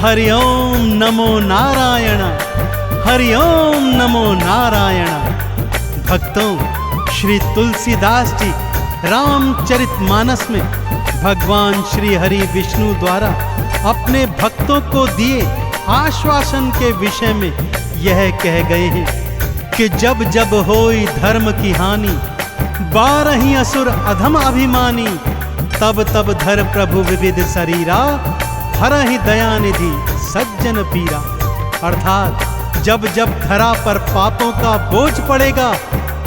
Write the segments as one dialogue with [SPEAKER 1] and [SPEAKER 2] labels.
[SPEAKER 1] हरि ओम नमो नारायण, हरि ओम नमो नारायण। भक्तों, श्री तुलसीदास जी रामचरितमानस में भगवान श्री हरि विष्णु द्वारा अपने भक्तों को दिए आश्वासन के विषय में यह कह गए हैं कि जब जब होई धर्म की हानि, बारही असुर अधम अभिमानी, तब तब धर प्रभु विविध शरीरा, हरहि दयानिधि सज्जन पीरा। अर्थात जब जब धरा पर पापों का बोझ पड़ेगा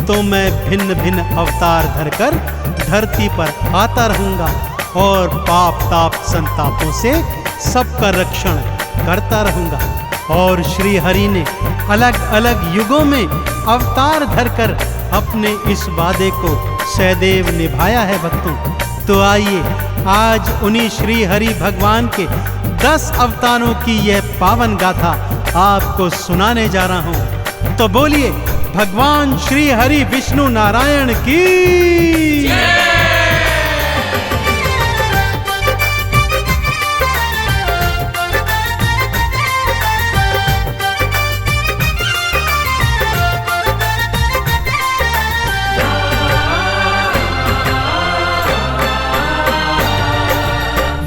[SPEAKER 1] तो मैं भिन्न भिन्न अवतार धरकर धरती पर आता रहूंगा और पाप ताप संतापों से सबका रक्षण करता रहूंगा। और श्री हरि ने अलग अलग युगों में अवतार धरकर अपने इस वादे को सदैव निभाया है। भक्तों, तो आइए आज उन्हीं श्री हरि भगवान के 10 अवतारों की यह पावन गाथा आपको सुनाने जा रहा हूं। तो बोलिए भगवान श्री हरि विष्णु नारायण की।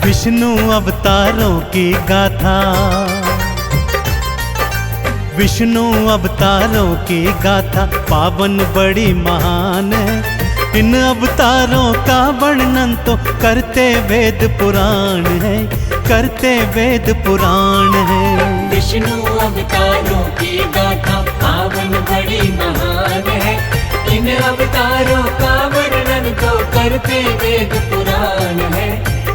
[SPEAKER 1] विष्णु अवतारों की गाथा, विष्णु अवतारों की गाथा पावन बड़ी महान है। इन अवतारों का वर्णन तो करते वेद पुराण है, करते वेद पुराण है।
[SPEAKER 2] विष्णु अवतारों की गाथा पावन बड़ी महान है। इन अवतारों का वर्णन तो करते वेद पुराण है,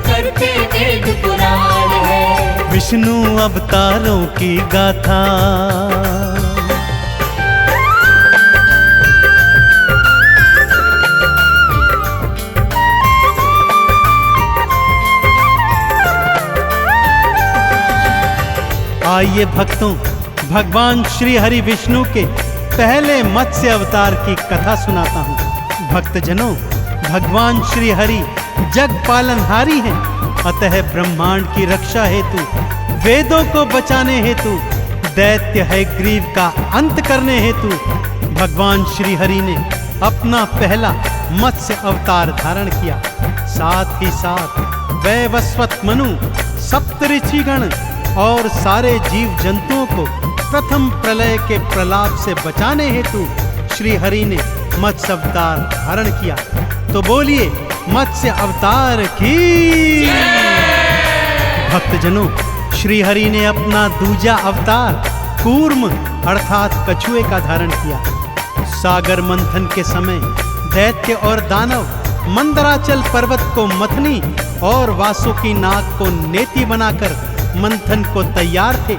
[SPEAKER 2] करते वेद पुराण है।
[SPEAKER 1] विष्णु अवतारों की गाथा। आइए भक्तों, भगवान श्री हरि विष्णु के पहले मत्स्य अवतार की कथा सुनाता हूँ। भक्तजनों, भगवान श्री हरि जग पालनहारी हैं, अतः ब्रह्मांड की रक्षा हेतु, वेदों को बचाने हेतु, दैत्य हयग्रीव का अंत करने हेतु भगवान श्री हरि ने अपना पहला मत्स्य अवतार धारण किया। साथ ही साथ वैवस्वत मनु, सप्तऋषिगण और सारे जीव जंतुओं को प्रथम प्रलय के प्रलाप से बचाने हेतु श्री हरि ने मत्स्य अवतार धारण किया। तो बोलिए मत्स्य अवतार की। भक्तजनों, श्री हरि ने अपना दूजा अवतार कूर्म अर्थात कछुए का धारण किया। सागर मंथन के समय दैत्य और दानव मंदराचल पर्वत को मथनी और वासुकी नाग को नेति बनाकर मंथन को तैयार थे।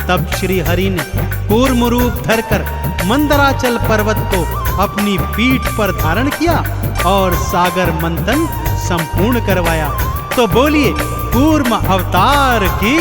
[SPEAKER 1] तब श्री हरि ने कूर्म रूप धरकर मंदराचल पर्वत को अपनी पीठ पर धारण किया और सागर मंथन संपूर्ण करवाया। तो बोलिए कूर्म अवतार की।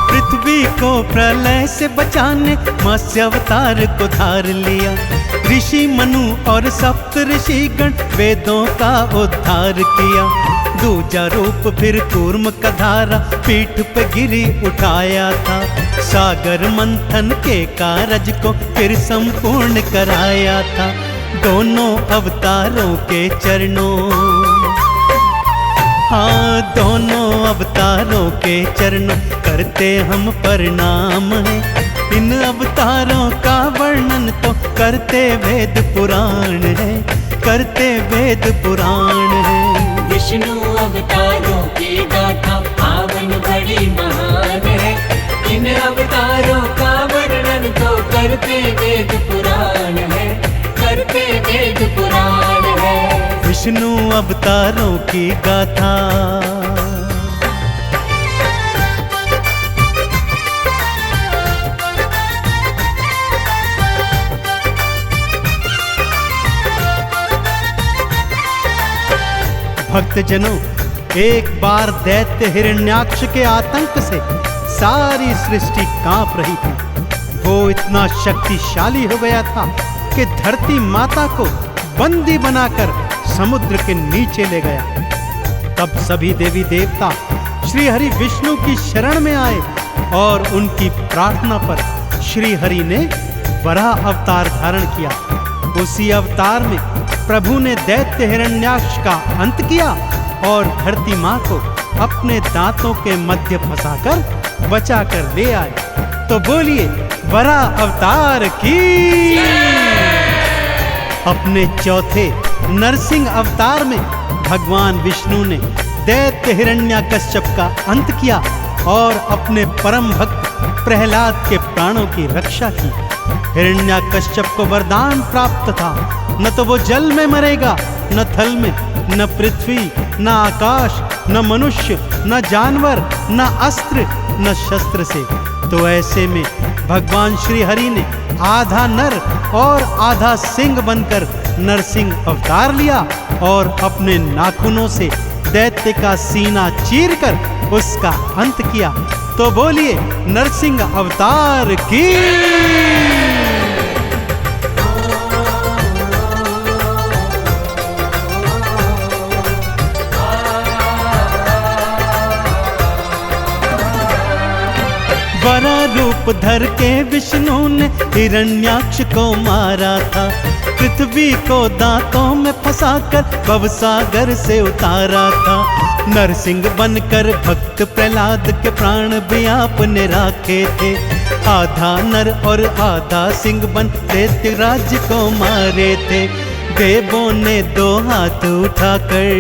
[SPEAKER 1] पृथ्वी को प्रलय से बचाने मत्स्य अवतार को धार लिया। ऋषि मनु और सप्त ऋषिगण वेदों का उद्धार किया। दूजा रूप फिर कूर्म का धारा पीठ पे गिरी उठाया था। सागर मंथन के कारज को फिर संपूर्ण कराया था। दोनों अवतारों के चरणों, हाँ दोनों अवतारों के चरणों करते हम प्रणाम है। इन अवतारों का वर्णन तो करते वेद पुराण है, करते वेद पुराण है।
[SPEAKER 2] विष्णु अवतारों की गाथा पावन बड़ी महान है। इन अवतारों का वर्णन तो करते वेद पुराण है, करते वेद पुराण है।
[SPEAKER 1] विष्णु अवतारों की गाथा। भक्तजनों, एक बार दैत्य हिरण्याक्ष के आतंक से सारी सृष्टि कांप रही थी। वो इतना शक्तिशाली हो गया था कि धरती माता को बंदी बनाकर समुद्र के नीचे ले गया। तब सभी देवी देवता श्री हरि विष्णु की शरण में आए और उनकी प्रार्थना पर श्री हरि ने वराह अवतार धारण किया। उसी अवतार में प्रभु ने दैत्य हिरण्याक्ष का अंत किया और धरती माँ को अपने दांतों के मध्य फंसाकर बचाकर ले आए। तो बोलिए वराह अवतार की। अपने चौथे नरसिंह अवतार में भगवान विष्णु ने दैत्य हिरण्याकश्यप का अंत किया और अपने परम भक्त प्रहलाद के प्राणों की रक्षा की। हिरण्याकश्यप को वरदान प्राप्त था, न तो वो जल में मरेगा, न थल में, न पृथ्वी, न आकाश, न मनुष्य, न जानवर, न अस्त्र, न शस्त्र से। तो ऐसे में भगवान श्री हरि ने आधा नर और आधा सिंह बनकर नरसिंह अवतार लिया और अपने नाखूनों से दैत्य का सीना चीरकर उसका अंत किया। तो बोलिए नरसिंह अवतार की। वरा रूप धर के विष्णु ने हिरण्याक्ष को मारा था। पृथ्वी को दांतों में फंसाकर भवसागर से उतारा था। नरसिंह बनकर भक्त प्रहलाद के प्राण भी आपने राखे थे। आधा नर और आधा सिंह बन दैत्य राज्य को मारे थे। देवों ने दो हाथ उठाकर,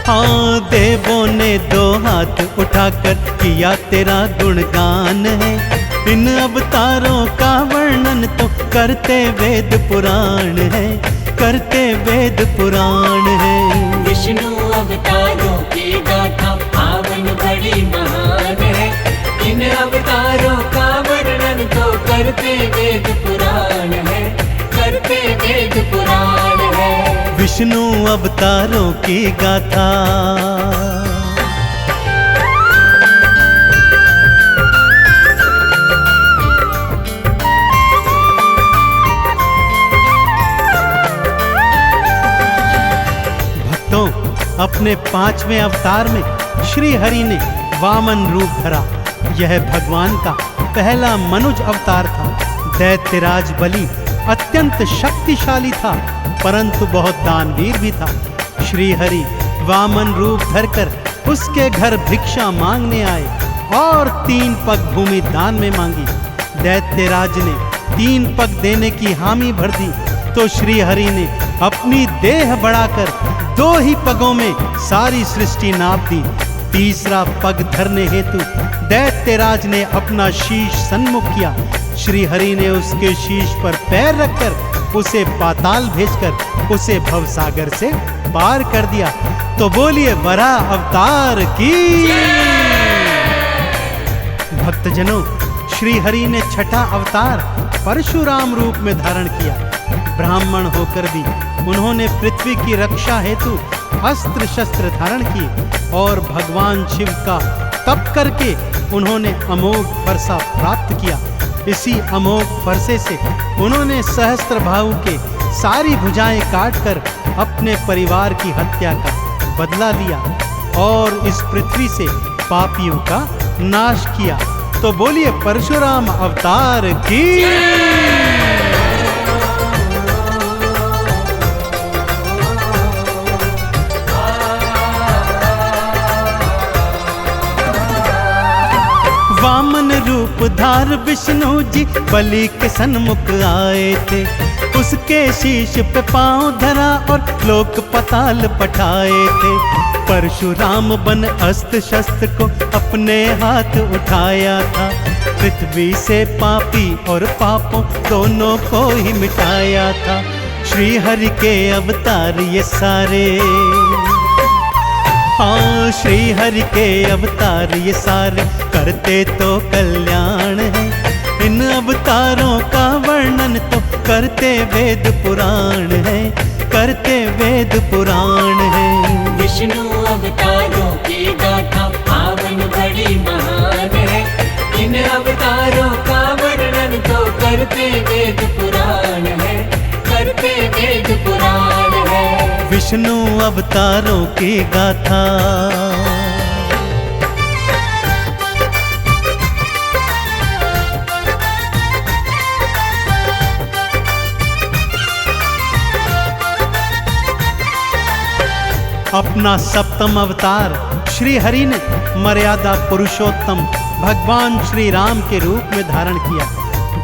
[SPEAKER 1] हाँ देवों ने दो हाथ उठाकर किया तेरा गुणगान है। इन अवतारों का वर्णन तो करते वेद पुराण है, करते वेद पुराण है।
[SPEAKER 2] विष्णु अवतारों की गाथा पावन बड़ी महान है। इन अवतारों का वर्णन तो करते वेद पुराण है, करते वेद पुराण है।
[SPEAKER 1] विष्णु अवतारों की गाथा। भक्तों, अपने 5वें अवतार में श्री हरि ने वामन रूप धरा। यह भगवान का पहला मनुज अवतार था। दैत्यराज बलि अत्यंत शक्तिशाली था, परंतु बहुत दानवीर भी था। श्री हरि वामन रूप धरकर उसके घर भिक्षा मांगने आए और 3 पग भूमि दान में मांगी। दैत्यराज ने 3 पग देने की हामी भर दी, तो श्री हरि ने अपनी देह बढ़ाकर 2 ही पगों में सारी सृष्टि नाप दी। तीसरा पग धरने हेतु दैत्यराज ने अपना शीश सन्मुख किया। श्री हरि ने उसके शीश पर पैर रखकर उसे पाताल भेजकर उसे भवसागर से पार कर दिया। तो बोलिए वराह अवतार की। भक्तजनों, श्री हरि ने छठा अवतार परशुराम रूप में धारण किया। ब्राह्मण होकर भी उन्होंने पृथ्वी की रक्षा हेतु अस्त्र शस्त्र धारण किए और भगवान शिव का तप करके उन्होंने अमोघ फरसा प्राप्त किया। इसी अमोघ फरसे से उन्होंने सहस्त्रबाहु के सारी भुजाएं काटकर अपने परिवार की हत्या का बदला लिया और इस पृथ्वी से पापियों का नाश किया। तो बोलिए परशुराम अवतार की। वामन रूप धार विष्णु जी बलि के सन्मुख आए थे। उसके शीश पे पांव धरा और लोक पताल पठाए थे। परशुराम बन अस्त्र शस्त्र को अपने हाथ उठाया था। पृथ्वी से पापी और पापों दोनों को ही मिटाया था। श्री हरि के अवतार ये सारे, हाँ श्री हरि के अवतार ये सारे करते तो कल्याण है। इन अवतारों का वर्णन तो करते वेद पुराण है, करते वेद पुराण है।
[SPEAKER 2] विष्णु अवतारों की गाथा पावन बड़ी बड़ी महान है। इन अवतारों का वर्णन तो करते वेद पुराण है, करते वेद पुराण है।
[SPEAKER 1] विष्णु अवतारों की गाथा, अपना सप्तम अवतार श्री हरि ने मर्यादा पुरुषोत्तम भगवान श्री राम के रूप में धारण किया।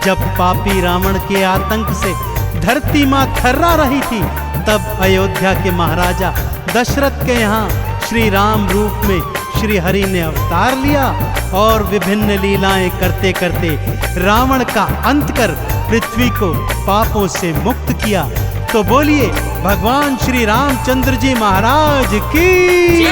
[SPEAKER 1] जब पापी रावण के आतंक से धरती मां थर्रा रही थी, तब अयोध्या के महाराजा दशरथ के यहाँ श्री राम रूप में श्री हरि ने अवतार लिया और विभिन्न लीलाएं करते करते रावण का अंत कर पृथ्वी को पापों से मुक्त किया। तो बोलिए भगवान श्री रामचंद्र जी महाराज की।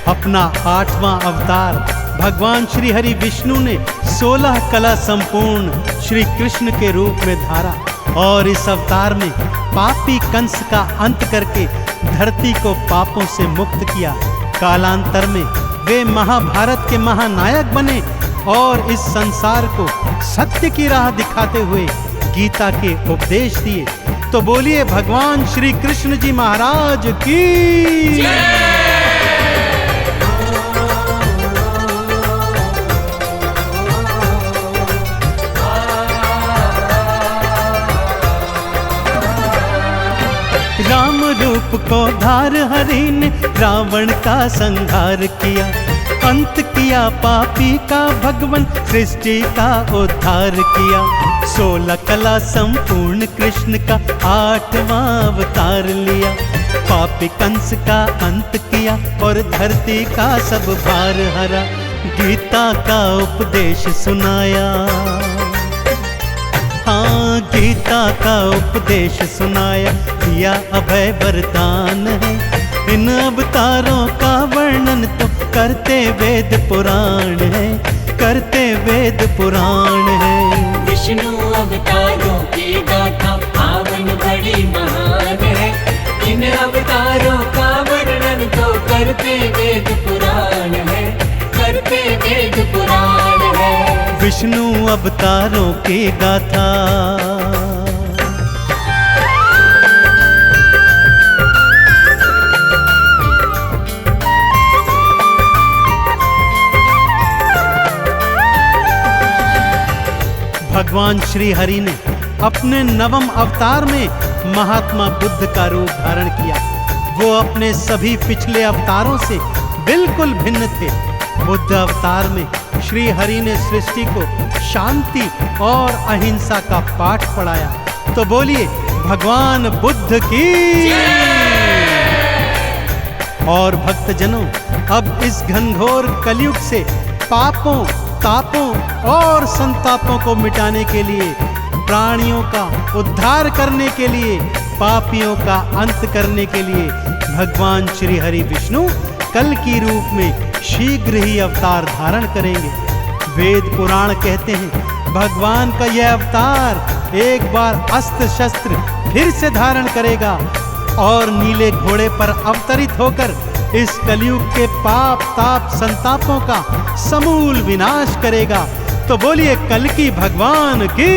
[SPEAKER 1] अपना 8वां अवतार भगवान श्री हरि विष्णु ने 16 कला संपूर्ण श्री कृष्ण के रूप में धारा और इस अवतार में पापी कंस का अंत करके धरती को पापों से मुक्त किया। कालांतर में वे महाभारत के महानायक बने और इस संसार को सत्य की राह दिखाते हुए गीता के उपदेश दिए। तो बोलिए भगवान श्री कृष्ण जी महाराज की। राम रूप को धार हरि ने रावण का संहार किया, अंत किया पापी का भगवान सृष्टि का उद्धार किया। 16 कला संपूर्ण कृष्ण का 8वां अवतार लिया, पापी कंस का अंत किया और धरती का सब भार हरा। गीता का उपदेश सुनाया, हाँ गीता का उपदेश सुनाया, दिया अभय वरदान है। इन अवतारों का वर्णन तो करते वेद पुराण है, करते वेद पुराण है।
[SPEAKER 2] विष्णु अवतारों की गाथा पावन बड़ी महान है। इन अवतारों का वर्णन तो करते वेद पुराण है, करते वेद पुराण है।
[SPEAKER 1] विष्णु अवतारों की गाथा, भगवान श्री हरि ने अपने 9वें अवतार में महात्मा बुद्ध का रूप धारण किया। वो अपने सभी पिछले अवतारों से बिल्कुल भिन्न थे। बुद्ध अवतार में श्री हरि ने सृष्टि को शांति और अहिंसा का पाठ पढ़ाया। तो बोलिए भगवान बुद्ध की। और भक्तजनों, अब इस घनघोर कलयुग से पापों, तापों और संतापों को मिटाने के लिए, प्राणियों का उद्धार करने के लिए, पापियों का अंत करने के लिए भगवान श्री हरि विष्णु कल की रूप में शीघ्र ही अवतार धारण करेंगे। वेद पुराण कहते हैं भगवान का यह अवतार एक बार अस्त्र शस्त्र फिर से धारण करेगा और नीले घोड़े पर अवतरित होकर इस कलयुग के पाप ताप संतापों का समूल विनाश करेगा। तो बोलिए कल की भगवान की।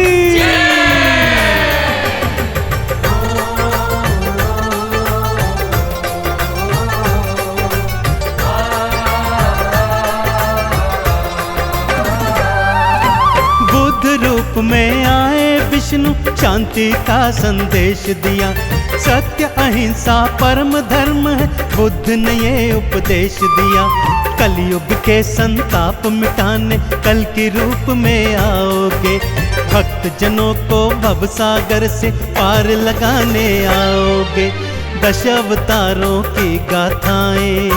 [SPEAKER 1] बुद्ध रूप में आए विष्णु शांति का संदेश दिया। सत्य अहिंसा परम धर्म है, बुद्ध ने ये उपदेश दिया। कलयुग के संताप मिटाने कल के रूप में आओगे, भक्त जनों को भव सागर से पार लगाने आओगे। 10 अवतारों की गाथाएं,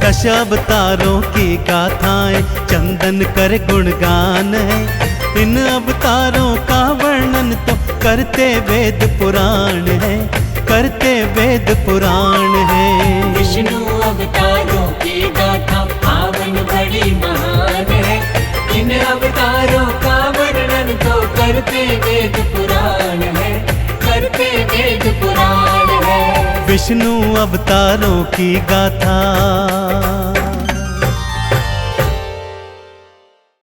[SPEAKER 1] 10 अवतारों की गाथाएं चंदन कर गुणगान है। इन अवतारों का वर्णन तो करते वेद पुराण है, करते वेद पुराण है।
[SPEAKER 2] विष्णु अवतारों की गाथा पावन बड़ी महान है। इन अवतारों का वर्णन तो करते वेद पुराण है, करते वेद पुराण है।
[SPEAKER 1] विष्णु अवतारों की गाथा।